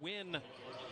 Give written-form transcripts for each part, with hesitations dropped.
win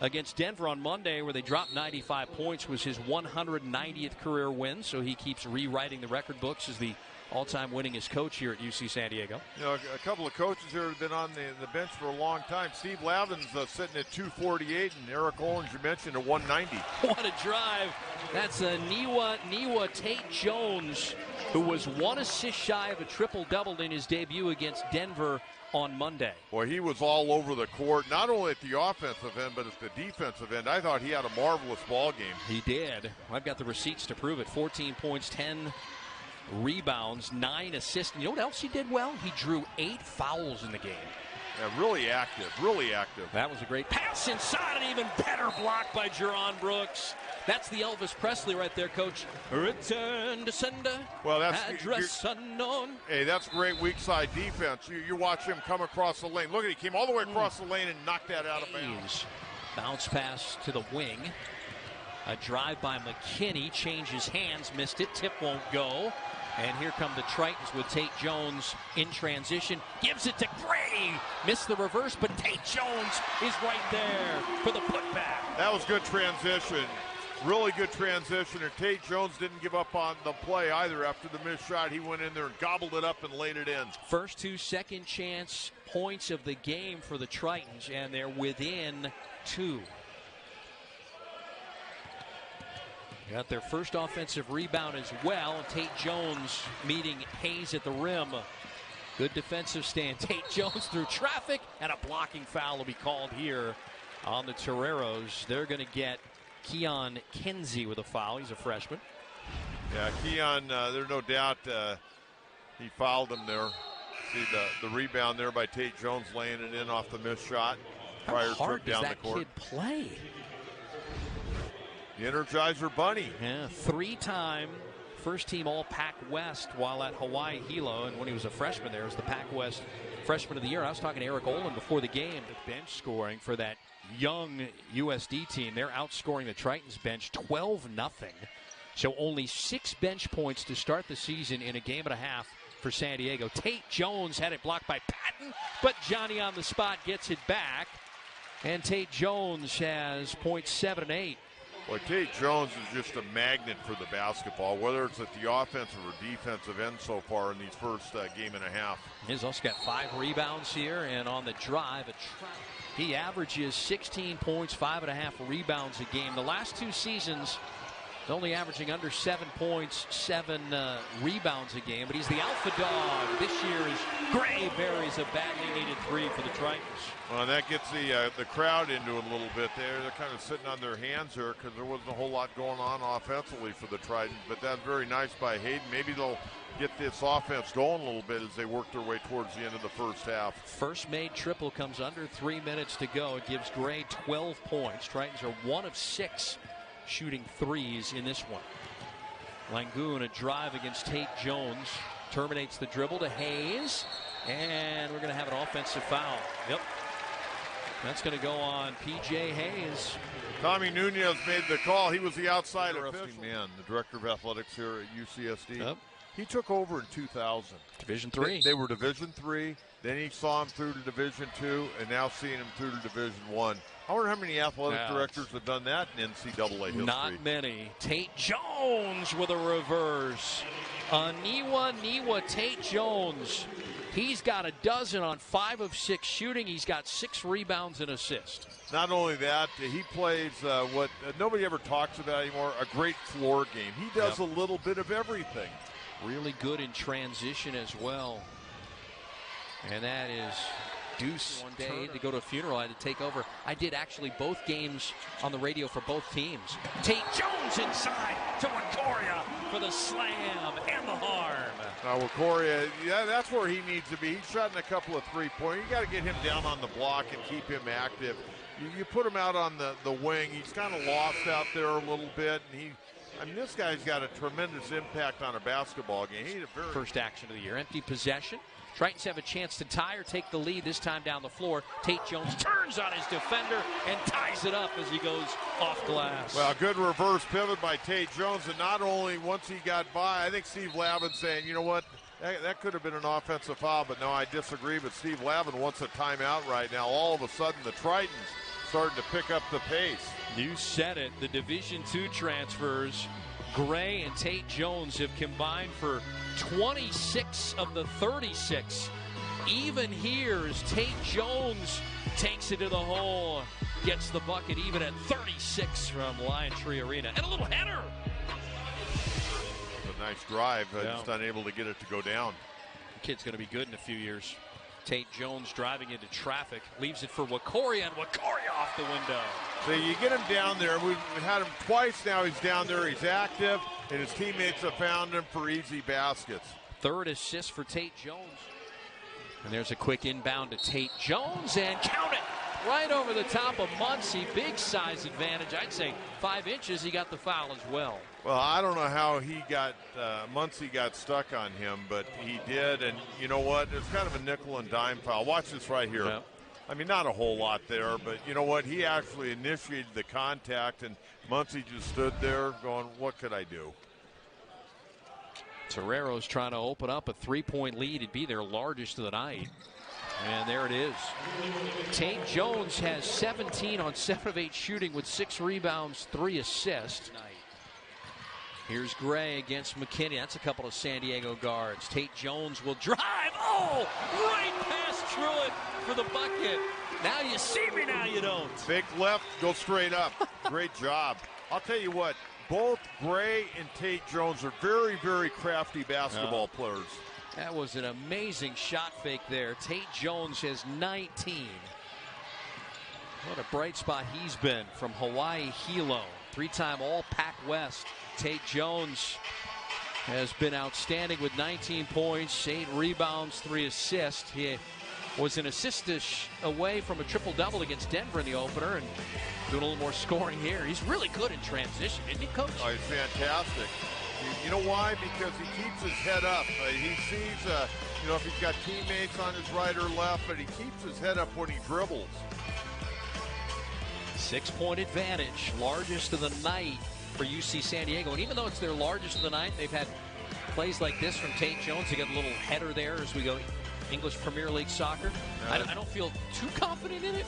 against Denver on Monday, where they dropped 95 points, was his 190th career win, so he keeps rewriting the record books as the all-time winningest coach here at UC San Diego. You know, a couple of coaches here have been on the bench for a long time. Steve Lavin's sitting at 248, and Eric Owens, you mentioned, at 190. What a drive. That's Aniwaniwa Tait-Jones, who was 1 assist shy of a triple-double in his debut against Denver on Monday. Boy, he was all over the court, not only at the offensive end, but at the defensive end. I thought he had a marvelous ball game. He did. I've got the receipts to prove it. 14 points, 10 rebounds, 9 assists. You know what else he did well? He drew 8 fouls in the game. Yeah, really active, really active. That was a great pass inside, an even better block by Jerron Brooks. That's the Elvis Presley right there, Coach. Return to sender. Well, that's address unknown. Hey, that's great weak side defense. You watch him come across the lane. Look at, he came all the way across the lane and knocked that out of bounds. Bounce pass to the wing. A drive by McKinney, changes hands, missed it. Tip won't go. And here come the Tritons with Tait-Jones in transition. Gives it to Gray. Missed the reverse, but Tait-Jones is right there for the putback. That was good transition. Really good transition. And Tait-Jones didn't give up on the play either after the missed shot. He went in there and gobbled it up and laid it in. First 2 second chance points of the game for the Tritons, and they're within 2. Got their first offensive rebound as well. Tait-Jones meeting Hayes at the rim. Good defensive stand. Tait-Jones through traffic, and a blocking foul will be called here on the Toreros. They're going to get Keon Kinsey with a foul. He's a freshman. Yeah, Keon, there's no doubt he fouled him there. See the rebound there by Tait-Jones laying it in off the missed shot. How hard does that kid play? The Energizer Bunny. Yeah, 3-time first-team All-Pac West while at Hawaii Hilo, and when he was a freshman there, was the Pac West Freshman of the Year. I was talking to Eric Olin before the game. The bench scoring for that young USD team, they're outscoring the Tritons bench 12-0. So only 6 bench points to start the season in a game and a half for San Diego. Tait-Jones had it blocked by Patton, but Johnny on the spot gets it back, and Tait-Jones has points 7 and 8. Well, Tait-Jones is just a magnet for the basketball, whether it's at the offensive or defensive end so far in these first game and a half. He's also got 5 rebounds here, and on the drive, he averages 16 points, 5.5 rebounds a game. The last 2 seasons, he's only averaging under 7 points, 7 rebounds a game, but he's the alpha dog. This year is Gray buries a badly needed 3 for the Tritons. Well, and that gets the crowd into it a little bit there. They're kind of sitting on their hands here because there wasn't a whole lot going on offensively for the Tritons, but that's very nice by Hayden. Maybe they'll get this offense going a little bit as they work their way towards the end of the first half. First made triple comes under 3 minutes to go. It gives Gray 12 points. Tritons are 1 of 6 shooting threes in this one. Langoon, a drive against Tait-Jones, terminates the dribble to Hayes, and we're going to have an offensive foul. Yep. That's going to go on P.J. Hayes. Tommy Nunez made the call. He was the outside official. Man, the director of athletics here at UCSD. Yep. He took over in 2000. Division III. They were Division III. Then he saw him through to Division II, and now seeing him through to Division I. I wonder how many athletic directors have done that in NCAA history. Not many. Tait-Jones with a reverse. Aniwaniwa Tait-Jones. He's got a dozen on 5 of 6 shooting. He's got 6 rebounds and assists. Not only that, he plays what nobody ever talks about anymore, a great floor game. He does a little bit of everything. Really good in transition as well. And that is Deuce. One day to go to a funeral, I had to take over. I did actually both games on the radio for both teams. Tait-Jones inside to Wakoria for the slam and the harm. Wakoria, yeah, that's where he needs to be. He's shot in a couple of 3-pointers. You got to get him down on the block and keep him active. You put him out on the wing. He's kind of lost out there a little bit. And this guy's got a tremendous impact on a basketball game. He's a very first action of the year. Empty possession. Tritons have a chance to tie or take the lead, this time down the floor. Tait-Jones turns on his defender and ties it up as he goes off glass. Well, good reverse pivot by Tait-Jones, and not only once he got by, I think Steve Lavin saying, you know what, that could have been an offensive foul, but no, I disagree. But Steve Lavin wants a timeout right now. All of a sudden, the Tritons starting to pick up the pace. You said it. The Division II transfers, Gray and Tait-Jones, have combined for 26 of the 36. Even here as Tait-Jones takes it to the hole, gets the bucket even at 36 from Lion Tree Arena. And a little header. A nice drive, just unable to get it to go down. The kid's going to be good in a few years. Tait-Jones driving into traffic, leaves it for Wakoria, and Wakoria off the window. So you get him down there. We've had him twice now. He's down there. He's active, and his teammates have found him for easy baskets. Third assist for Tait-Jones. And there's a quick inbound to Tait-Jones, and count it! Right over the top of Muncy. Big size advantage. I'd say 5 inches. He got the foul as well. Well, I don't know how he got, Muncy got stuck on him, but he did. And you know what? It's kind of a nickel and dime foul. Watch this right here. Yep. I mean, not a whole lot there, but you know what? He actually initiated the contact, and Muncy just stood there going, what could I do? Torero's trying to open up a 3-point lead. It'd be their largest of the night. And there it is. Tait-Jones has 17 on 7 of 8 shooting with 6 rebounds, 3 assists. Here's Gray against McKinney. That's a couple of San Diego guards. Tait-Jones will drive. Oh, right past Truitt for the bucket. Now you see me, now you don't. Fake left, go straight up. Great job. I'll tell you what, both Gray and Tait-Jones are very, very crafty basketball players. That was an amazing shot fake there. Tait-Jones has 19. What a bright spot he's been from Hawaii Hilo. 3-time All-Pac West. Tait-Jones has been outstanding with 19 points, 8 rebounds, 3 assists. He was an assist-ish away from a triple-double against Denver in the opener, and doing a little more scoring here. He's really good in transition, isn't he, Coach? Oh, he's fantastic. You know why? Because he keeps his head up. He sees, you know, if he's got teammates on his right or left, but he keeps his head up when he dribbles. 6-point advantage, largest of the night for UC San Diego. And even though it's their largest of the night, they've had plays like this from Tait-Jones. They got a little header there as we go English Premier League soccer. I don't feel too confident in it.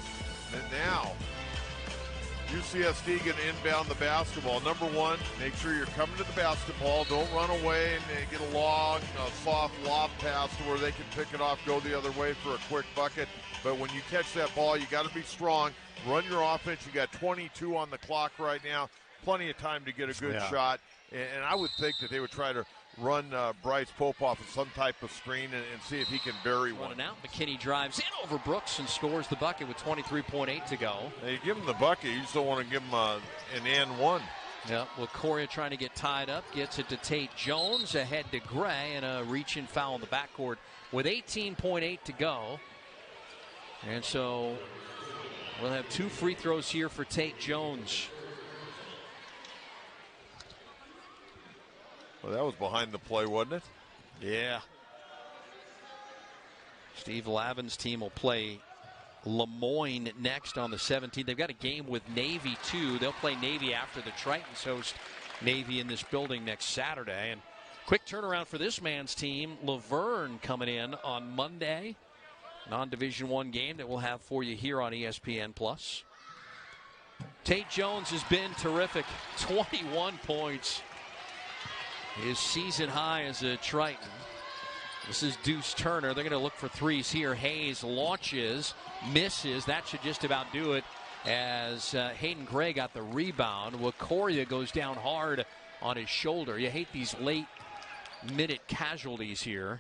And now, UCSD going to inbound the basketball. Number one, make sure you're coming to the basketball. Don't run away and get a long, soft lob pass to where they can pick it off, go the other way for a quick bucket. But when you catch that ball, you got to be strong. Run your offense. You got 22 on the clock right now. Plenty of time to get a good shot. And I would think that they would try to run Bryce Pope off of some type of screen and see if he can bury one. Out. McKinney drives in over Brooks and scores the bucket with 23.8 to go. Now you give him the bucket. You just don't want to give him an and one. Yeah, well, Wakoria trying to get tied up. Gets it to Tait-Jones. Ahead to Gray. And a reach-in foul in the backcourt with 18.8 to go. And so we'll have 2 free throws here for Tait-Jones. Well, that was behind the play, wasn't it? Yeah. Steve Lavin's team will play Lemoyne next on the 17th. They've got a game with Navy, too. They'll play Navy after the Tritons host Navy in this building next Saturday. And quick turnaround for this man's team. Laverne coming in on Monday. Non-Division I game that we'll have for you here on ESPN+. Tait-Jones has been terrific. 21 points. His season high as a Triton. This is Deuce Turner. They're going to look for threes here. Hayes launches, misses. That should just about do it as Hayden Gray got the rebound. Wakoria goes down hard on his shoulder. You hate these late-minute casualties here,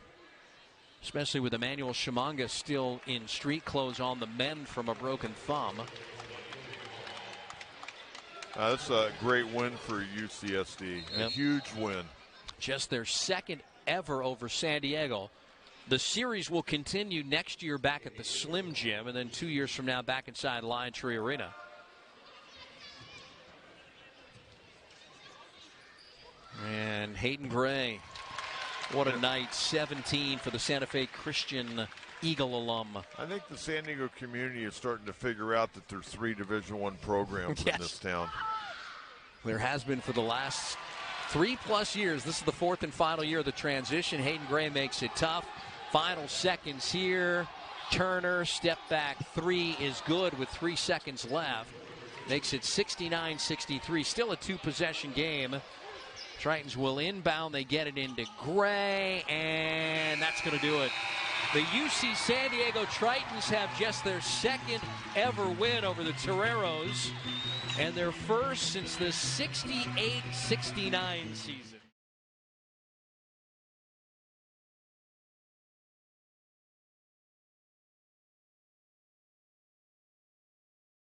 especially with Emmanuel Shimanga still in street clothes on the mend from a broken thumb. That's a great win for UCSD. A huge win. Just their second ever over San Diego. The series will continue next year back at the Slim Gym, and then 2 years from now back inside Lion Tree Arena. And Hayden Gray, what a night. 17 for the Santa Fe Christian Eagle alum. I think the San Diego community is starting to figure out that there's 3 Division I programs in this town. There has been for the last 3+ years. This is the 4th and final year of the transition. Hayden Gray makes it tough. Final seconds here. Turner, step back three is good with 3 seconds left. Makes it 69-63. Still a 2-possession game. Tritons will inbound. They get it into Gray, and that's going to do it. The UC San Diego Tritons have just their second ever win over the Toreros, and their first since the 68-69 season.